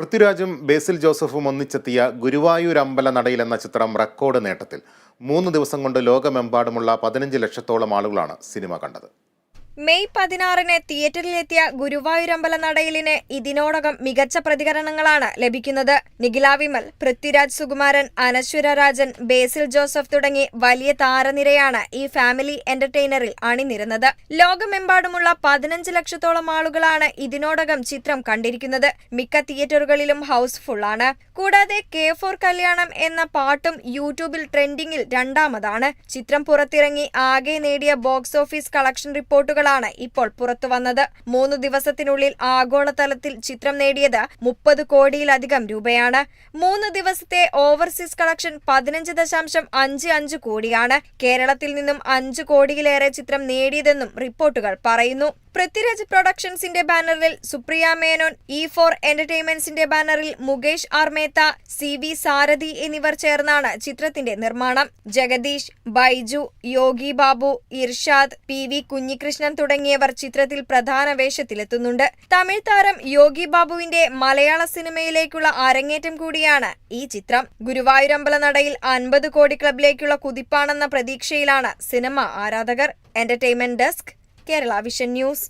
പൃഥ്വിരാജും ബേസിൽ ജോസഫും ഒന്നിച്ചെത്തിയ ഗുരുവായൂരമ്പല നടയിൽ എന്ന ചിത്രം റെക്കോർഡ് നേട്ടത്തിൽ 3 ദിവസം കൊണ്ട് ലോകമെമ്പാടുമുള്ള 15 ലക്ഷത്തോളം ആളുകളാണ് സിനിമ കണ്ടത്. മെയ് 16-ന് തിയേറ്ററിലെത്തിയ ഗുരുവായൂരമ്പല നടയിലിന് ഇതിനോടകം മികച്ച പ്രതികരണങ്ങളാണ് ലഭിക്കുന്നത്. നിഖില വിമൽ, പൃഥ്വിരാജ് സുകുമാരൻ, അനശ്വര രാജൻ, ബേസിൽ ജോസഫ് തുടങ്ങി വലിയ താരനിരയാണ് ഈ ഫാമിലി എന്റർടൈനറിൽ അണിനിരന്നത്. ലോകമെമ്പാടുമുള്ള 15 ലക്ഷത്തോളം ആളുകളാണ് ഇതിനോടകം ചിത്രം കണ്ടിരിക്കുന്നത്. മിക്ക തിയേറ്ററുകളിലും ഹൗസ്ഫുൾ ആണ്. കൂടാതെ K4 കല്യാണം എന്ന പാട്ടും യൂട്യൂബിൽ ട്രെൻഡിംഗിൽ രണ്ടാമതാണ്. ചിത്രം പുറത്തിറങ്ങി ആകെ നേടിയ ബോക്സ് ഓഫീസ് കളക്ഷൻ റിപ്പോർട്ടുകളാണ് ഇപ്പോൾ പുറത്തുവന്നത്. 3 ദിവസത്തിനുള്ളിൽ ആഗോളതലത്തിൽ ചിത്രം നേടിയത് 30 കോടിയിലധികം രൂപയാണ്. 3 ദിവസത്തെ ഓവർസീസ് കളക്ഷൻ 15.55 കോടിയാണ്. കേരളത്തിൽ നിന്നും 5 കോടിയിലേറെ ചിത്രം നേടിയതെന്നും റിപ്പോർട്ടുകൾ പറയുന്നു. പൃഥ്വിരാജ് പ്രൊഡക്ഷൻസിന്റെ ബാനറിൽ സുപ്രിയ മേനോൻ, E4 എന്റർടൈൻമെന്റ്സിന്റെ ബാനറിൽ മുകേഷ് ആർ മേത്ത, CV സാരഥി എന്നിവർ ചേർന്നാണ് ചിത്രത്തിന്റെ നിർമ്മാണം. ജഗദീഷ്, ബൈജു, യോഗി ബാബു, ഇർഷാദ്, PV കുഞ്ഞികൃഷ്ണൻ തുടങ്ങിയവർ ചിത്രത്തിൽ പ്രധാന വേഷത്തിലെത്തുന്നുണ്ട്. തമിഴ് താരം യോഗി ബാബുവിന്റെ മലയാള സിനിമയിലേക്കുള്ള അരങ്ങേറ്റം കൂടിയാണ് ഈ ചിത്രം. ഗുരുവായൂരമ്പല നടയിൽ 50 കോടി ക്ലബിലേക്കുള്ള കുതിപ്പാണെന്ന പ്രതീക്ഷയിലാണ് സിനിമ ആരാധകർ. Entertainment desk, Kerala vision news.